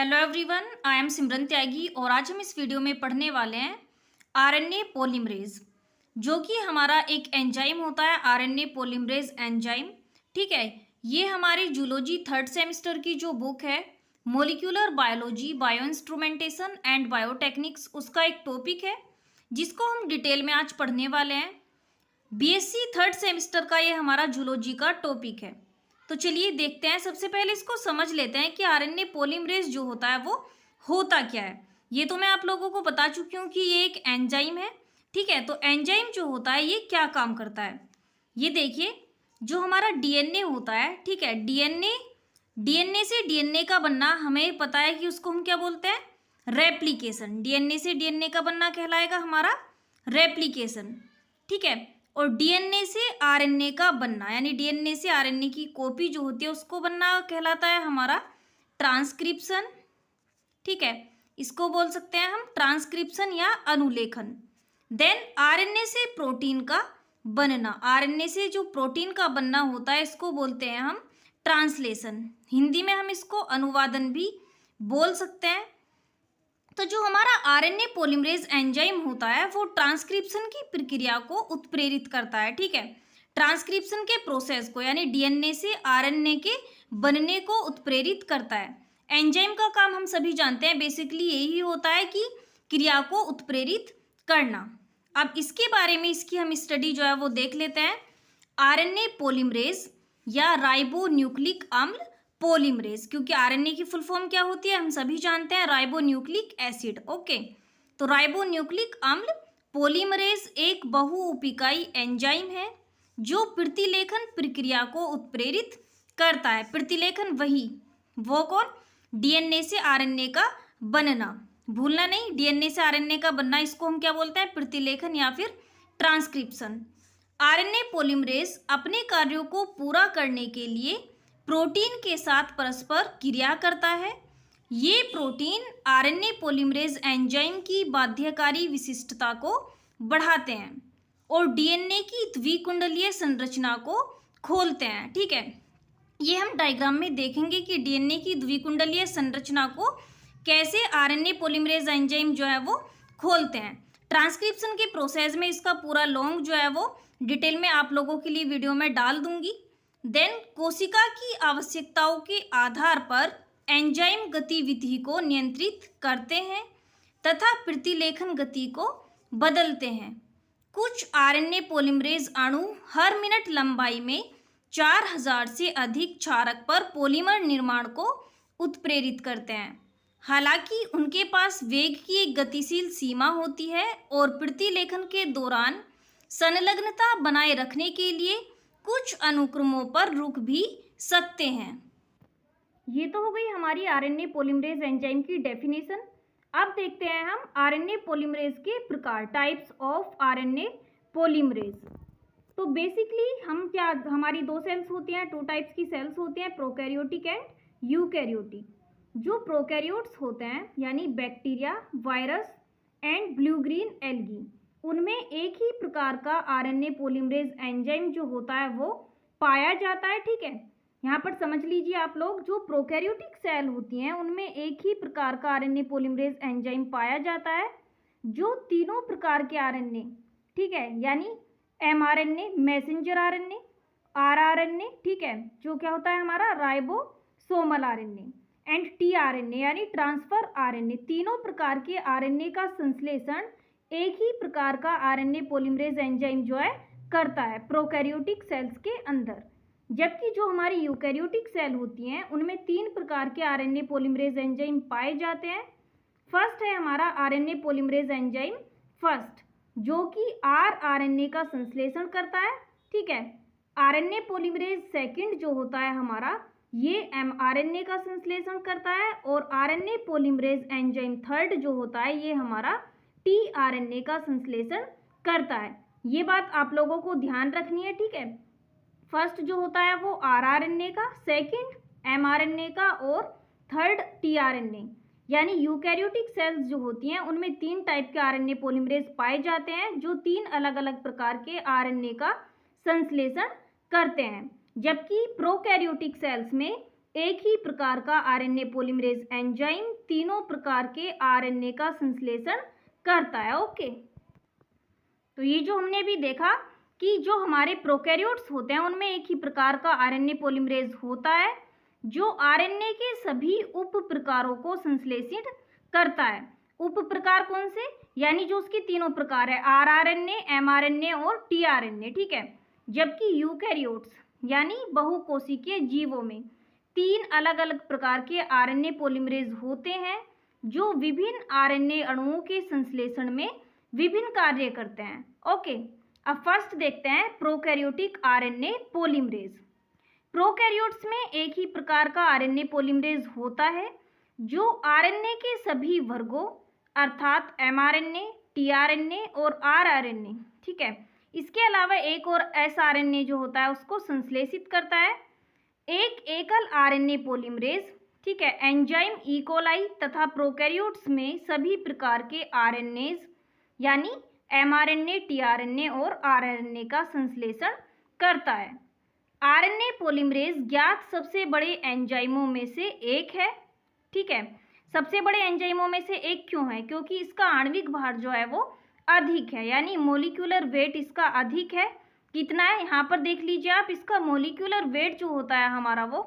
Hello everyone, I am सिमरन त्यागी और आज हम इस वीडियो में पढ़ने वाले हैं आरएनए पॉलीमरेज, जो कि हमारा एक एंजाइम होता है। आरएनए पॉलीमरेज एंजाइम, ठीक है। ये हमारी जूलॉजी थर्ड सेमेस्टर की जो बुक है molecular biology, bio instrumentation and biotechniques, उसका एक टॉपिक है जिसको हम डिटेल में आज पढ़ने वाले हैं। बीएससी थर्ड सेमेस्टर का ये हमारा जूलॉजी का टॉपिक है। तो चलिए देखते हैं। सबसे पहले इसको समझ लेते हैं कि आरएनए पॉलीमरेज जो होता है वो होता क्या है। ये तो मैं आप लोगों को बता चुकी हूँ कि ये एक एंजाइम है, ठीक है। तो एंजाइम जो होता है ये क्या काम करता है, ये देखिए। जो हमारा डीएनए होता है, ठीक है, डीएनए से डीएनए का बनना हमें पता है कि उसको हम क्या बोलते हैं, रेप्लिकेशन। डीएनए से डीएनए का बनना कहलाएगा हमारा रेप्लिकेशन, ठीक है। और डीएनए से आरएनए का बनना, यानी डीएनए से आरएनए की कॉपी जो होती है उसको बनना कहलाता है हमारा ट्रांसक्रिप्शन, ठीक है। इसको बोल सकते हैं हम ट्रांसक्रिप्शन या अनुलेखन। देन आरएनए से प्रोटीन का बनना, आरएनए से जो प्रोटीन का बनना होता है इसको बोलते हैं हम ट्रांसलेशन। हिंदी में हम इसको अनुवादन भी बोल सकते हैं। तो जो हमारा आरएनए पॉलीमरेज एंजाइम होता है वो ट्रांसक्रिप्शन की प्रक्रिया को उत्प्रेरित करता है, ठीक है। ट्रांसक्रिप्शन के प्रोसेस को, यानी डीएनए से आरएनए के बनने को उत्प्रेरित करता है। एंजाइम का काम हम सभी जानते हैं, बेसिकली यही होता है कि क्रिया को उत्प्रेरित करना। अब इसके बारे में इसकी हम स्टडी जो है वो देख लेते हैं। आरएनए पॉलीमरेज या राइबोन्यूक्लिक अम्ल पॉलीमरेज, क्योंकि आरएनए की फुल फॉर्म क्या होती है हम सभी जानते हैं, राइबोन्यूक्लिक एसिड, ओके। तो राइबोन्यूक्लिक अम्ल पॉलीमरेज एक बहुउपिकाई एंजाइम है जो प्रतिलेखन प्रक्रिया को उत्प्रेरित करता है। प्रतिलेखन वो कौन, डीएनए से आरएनए का बनना, भूलना नहीं, डीएनए से आरएनए का बनना, इसको हम क्या बोलते हैं, प्रतिलेखन या फिर ट्रांसक्रिप्शन। आरएनए पॉलीमरेज अपने कार्यों को पूरा करने के लिए प्रोटीन के साथ परस्पर क्रिया करता है। ये प्रोटीन आरएनए पॉलीमरेज एंजाइम की बाध्यकारी विशिष्टता को बढ़ाते हैं और डीएनए की द्विकुंडलीय संरचना को खोलते हैं, ठीक है। ये हम डायग्राम में देखेंगे कि डीएनए की द्विकुंडलीय संरचना को कैसे आरएनए पॉलीमरेज एंजाइम जो है वो खोलते हैं। ट्रांसक्रिप्शन के प्रोसेस में इसका पूरा लॉन्ग जो है वो डिटेल में आप लोगों के लिए वीडियो में डाल दूंगी। देन कोशिका की आवश्यकताओं के आधार पर एंजाइम गतिविधि को नियंत्रित करते हैं तथा प्रतिलेखन गति को बदलते हैं। कुछ आरएनए पॉलीमरेज अणु हर मिनट लंबाई में 4000 से अधिक क्षारक पर पॉलीमर निर्माण को उत्प्रेरित करते हैं। हालांकि उनके पास वेग की एक गतिशील सीमा होती है और प्रतिलेखन के दौरान संलग्नता बनाए रखने के लिए कुछ अनुक्रमों पर रुक भी सकते हैं। ये तो हो गई हमारी आरएनए पॉलीमरेज एंजाइम की डेफिनेशन। अब देखते हैं हम आरएनए पॉलीमरेज के प्रकार, टाइप्स ऑफ आरएनए पॉलीमरेज। तो बेसिकली हम क्या, हमारी दो सेल्स होती हैं, टू टाइप्स की सेल्स होती हैं, प्रोकैरियोटिक एंड यूकैरियोटिक। जो प्रोकैरियोट्स होते हैं यानी bacteria, virus and blue green algae, उनमें एक ही प्रकार का आरएनए पॉलीमरेज एंजाइम जो होता है वो पाया जाता है, ठीक है। यहाँ पर समझ लीजिए आप लोग, जो प्रोकैरियोटिक सेल होती हैं उनमें एक ही प्रकार का आरएनए पॉलीमरेज एंजाइम पाया जाता है जो तीनों प्रकार के आरएनए, ठीक है, यानी एमआरएनए, मैसेंजर आरएनए, आरआरएनए, ठीक है, जो क्या होता है हमारा राइबोसोमल आरएनए, एंड टीआरएनए यानी ट्रांसफर आरएनए, तीनों प्रकार के आरएनए का संश्लेषण एक ही प्रकार का आरएनए पॉलीमरेज एंजाइम जो है करता है प्रोकैरियोटिक सेल्स के अंदर। जबकि जो हमारी यूकैरियोटिक सेल होती हैं उनमें 3 प्रकार के आरएनए पॉलीमरेज एंजाइम पाए जाते हैं। फर्स्ट है हमारा आरएनए पॉलीमरेज एंजाइम फर्स्ट, जो कि आरआरएनए का संश्लेषण करता है, ठीक है। आरएनए पॉलीमरेज सेकंड जो होता है हमारा, ये एमआरएनए का संश्लेषण करता है। और आरएनए पॉलीमरेज एंजाइम थर्ड जो होता है ये हमारा टीआरएनए का संश्लेषण करता है। ये बात आप लोगों को ध्यान रखनी है, ठीक है। फर्स्ट जो होता है वो आरआरएनए का, सेकंड एमआरएनए का और थर्ड टीआरएनए। यानी यूकैरियोटिक सेल्स जो होती हैं उनमें 3 टाइप के आरएनए पॉलीमरेज पाए जाते हैं जो 3 अलग अलग प्रकार के आरएनए का संश्लेषण करते हैं। जबकि प्रोकैरियोटिक सेल्स में एक ही प्रकार का आरएनए पॉलीमरेज एंजाइम तीनों प्रकार के आरएनए का संश्लेषण करता है। ओके, तो ये जो हमने भी देखा कि जो हमारे प्रोकैरियोट्स होते हैं उनमें एक ही प्रकार का आरएनए पॉलीमरेज होता है जो आरएनए के सभी उप प्रकारों को संश्लेषित करता है। उप प्रकार कौन से? यानी जो उसके तीनों प्रकार है, आरआरएनए, एमआरएनए और टीआरएनए, ठीक है। जबकि यूकैरियोट्स यानी बहुकोशिकीय जीवों में 3 अलग अलग प्रकार के आरएनए पॉलीमरेज होते हैं जो विभिन्न आरएनए अणुओं के संश्लेषण में विभिन्न कार्य करते हैं। ओके, अब फर्स्ट देखते हैं प्रोकैरियोटिक आरएनए पॉलीमरेज। प्रोकैरियोट्स में एक ही प्रकार का आरएनए पॉलीमरेज होता है जो आरएनए के सभी वर्गों अर्थात एमआरएनए, टीआरएनए और आरआरएनए, ठीक है, इसके अलावा एक और एसआरएनए जो होता है उसको संश्लेषित करता है। एक एकल आरएनए पॉलीमरेज, ठीक है, एंजाइम इकोलाई तथा प्रोकैरियोट्स में सभी प्रकार के आरएनएज यानी एमआरएनए, टीआरएनए और आरआरएनए का संश्लेषण करता है। आरएनए पॉलीमरेज ज्ञात सबसे बड़े एंजाइमों में से एक है, ठीक है। सबसे बड़े एंजाइमों में से एक क्यों है? क्योंकि इसका आणविक भार जो है वो अधिक है, यानी मोलिक्यूलर वेट इसका अधिक है। कितना है यहाँ पर देख लीजिए आप, इसका मोलिक्यूलर वेट जो होता है हमारा वो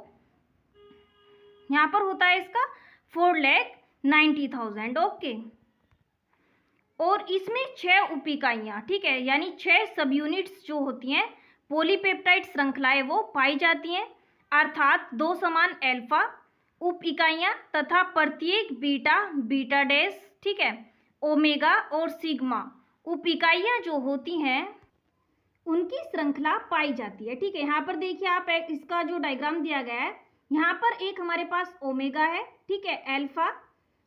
यहाँ पर होता है इसका 4,90,000। ओके, और इसमें 6 उप इकाइयाँ, ठीक है, यानी 6 सब यूनिट्स जो होती हैं पॉलीपेप्टाइड श्रृंखलाएं वो पाई जाती हैं, अर्थात 2 समान अल्फा उप इकाइयाँ तथा प्रत्येक बीटा, बीटा डैश, ठीक है, ओमेगा और सिग्मा उप इकाइयाँ जो होती हैं उनकी श्रृंखला पाई जाती है, ठीक है। यहाँ पर देखिए आप इसका जो डायग्राम दिया गया है, यहाँ पर एक हमारे पास ओमेगा है, ठीक है, अल्फा,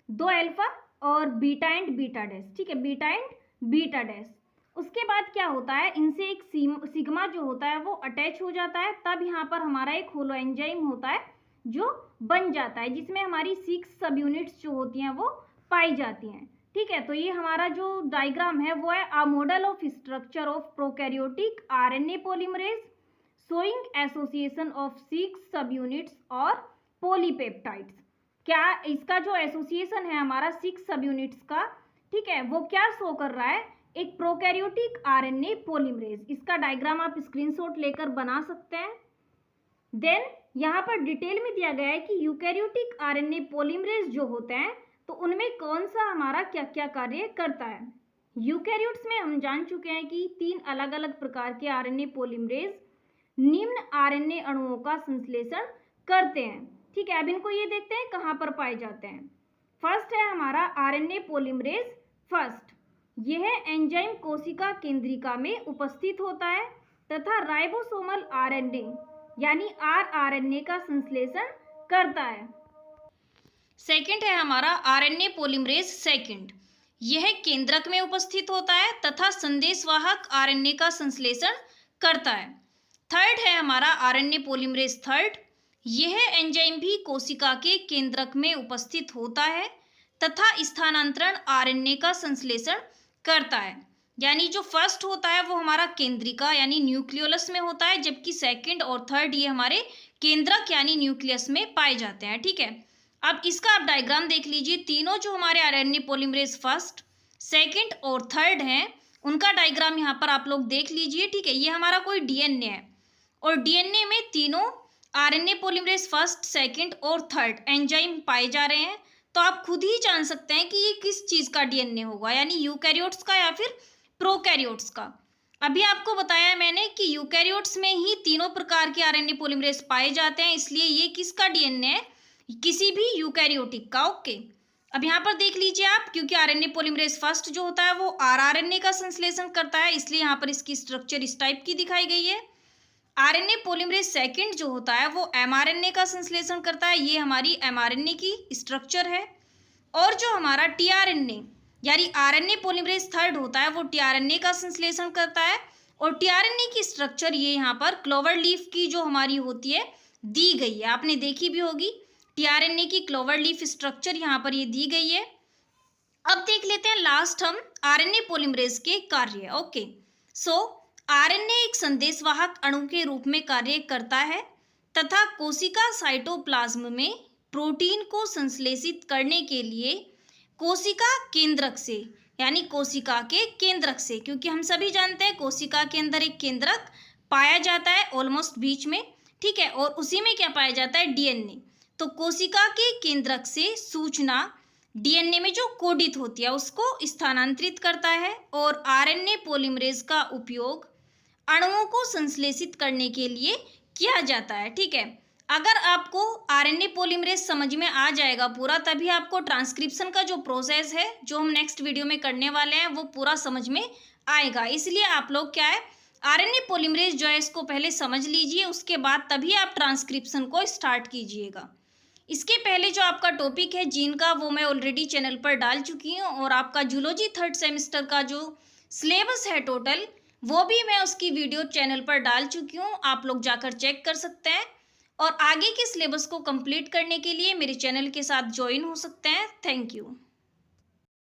2 अल्फा और बीटा एंड बीटा डैश, ठीक है, बीटा एंड बीटा डैश। उसके बाद क्या होता है, इनसे एक सिग्मा जो होता है वो अटैच हो जाता है, तब यहाँ पर हमारा एक होलो एंजाइम होता है जो बन जाता है जिसमें हमारी 6 सब यूनिट्स जो होती हैं वो पाई जाती हैं, ठीक है। तो ये हमारा जो डायग्राम है वो है a model of structure of prokaryotic RNA polymerase showing association of 6 सब यूनिट्स और पॉलीपेप्टाइड्स। क्या इसका जो एसोसिएशन है हमारा 6 सब यूनिट्स का, ठीक है, वो क्या शो कर रहा है? एक प्रोकैरियोटिक आरएनए पॉलीमरेज। इसका डायग्राम आप स्क्रीनशॉट लेकर बना सकते हैं। देन यहाँ पर डिटेल में दिया गया है कि यूकैरियोटिक आरएनए पॉलीमरेज जो होते हैं तो उनमें कौन सा हमारा क्या क्या कार्य करता है। यूकैरियोट्स में हम जान चुके हैं कि 3 अलग अलग प्रकार के आरएनए पॉलीमरेज निम्न आरएनए अणुओं का संश्लेषण करते हैं, ठीक है। अब इनको ये देखते हैं कहाँ पर पाए जाते हैं। फर्स्ट है हमारा आरएनए पॉलीमरेज फर्स्ट। यह एंजाइम कोशिका केंद्रिका में उपस्थित होता है तथा राइबोसोमल आरएनए यानी आरआरएनए का संश्लेषण करता है। सेकंड है हमारा आरएनए पॉलीमरेज सेकंड। यह केंद्रक में उपस्थित होता है तथा संदेशवाहक आरएनए का संश्लेषण करता है। थर्ड है हमारा आरएनए पॉलीमरेज थर्ड। यह एंजाइम भी कोशिका के केंद्रक में उपस्थित होता है तथा स्थानांतरण आरएनए का संश्लेषण करता है। यानी जो फर्स्ट होता है वो हमारा केंद्रिका यानी न्यूक्लियोलस में होता है, जबकि सेकंड और थर्ड ये हमारे केंद्रक यानी न्यूक्लियस में पाए जाते हैं, ठीक है। अब इसका आप डायग्राम देख लीजिए। तीनों जो हमारे आरएनए पॉलीमरेज फर्स्ट, सेकंड और थर्ड हैं उनका डायग्राम यहाँ पर आप लोग देख लीजिए, ठीक है। ये हमारा कोई डीएनए है और डीएनए में तीनों आरएनए पॉलीमरेज फर्स्ट, सेकंड और थर्ड एंजाइम पाए जा रहे हैं। तो आप खुद ही जान सकते हैं कि ये किस चीज़ का डीएनए होगा, यानी यूकैरियोट्स का या फिर प्रोकैरियोट्स का। अभी आपको बताया मैंने कि यूकैरियोट्स में ही तीनों प्रकार के आरएनए पॉलीमरेज पाए जाते हैं, इसलिए ये किसका डीएनए है? किसी भी यूकैरियोटिक का। ओके, अब यहाँ पर देख लीजिए आप, क्योंकि आरएनए पॉलीमरेज फर्स्ट जो होता है वो आरआरएनए का संश्लेषण करता है, इसलिए यहाँ पर इसकी स्ट्रक्चर इस टाइप की दिखाई गई है। आरएनए पॉलीमरेज सेकंड जो होता है वो एमआरएनए का संश्लेषण करता है, ये हमारी एमआरएनए की स्ट्रक्चर है। और जो हमारा टीआरएनए यानी आरएनए पॉलीमरेज थर्ड होता है वो टीआरएनए का संश्लेषण करता है। और टीआरएनए की स्ट्रक्चर ये यहाँ पर क्लोवर लीफ की जो हमारी होती है दी गई है, आपने देखी भी होगी। टीआरएनए की क्लोवर लीफ स्ट्रक्चर यहाँ पर ये दी गई है। अब देख लेते हैं लास्ट हम आरएनए पॉलीमरेज के कार्य। ओके, सो आरएनए एक संदेशवाहक अणु के रूप में कार्य करता है तथा कोशिका साइटोप्लाज्म में प्रोटीन को संश्लेषित करने के लिए कोशिका केंद्रक से, यानी कोशिका के केंद्रक से, क्योंकि हम सभी जानते हैं कोशिका के अंदर एक केंद्रक पाया जाता है ऑलमोस्ट बीच में, ठीक है, और उसी में क्या पाया जाता है, डीएनए। तो कोशिका के केंद्रक से सूचना डीएनए में जो कोडित होती है उसको स्थानांतरित करता है, और आरएनए पॉलीमरेज का उपयोग अणुओं को संश्लेषित करने के लिए किया जाता है, ठीक है। अगर आपको आरएनए पॉलीमरेज समझ में आ जाएगा पूरा, तभी आपको ट्रांसक्रिप्शन का जो प्रोसेस है जो हम नेक्स्ट वीडियो में करने वाले हैं वो पूरा समझ में आएगा। इसलिए आप लोग क्या है, आरएनए पॉलीमरेज जो है इसको पहले समझ लीजिए, उसके बाद तभी आप ट्रांसक्रिप्शन को स्टार्ट कीजिएगा। इसके पहले जो आपका टॉपिक है जीन का, वो मैं ऑलरेडी चैनल पर डाल चुकी हूँ, और आपका जूलॉजी 3rd सेमेस्टर का जो सिलेबस है टोटल, वो भी मैं उसकी वीडियो चैनल पर डाल चुकी हूँ, आप लोग जाकर चेक कर सकते हैं। और आगे के सिलेबस को कंप्लीट करने के लिए मेरे चैनल के साथ ज्वाइन हो सकते हैं। Thank you.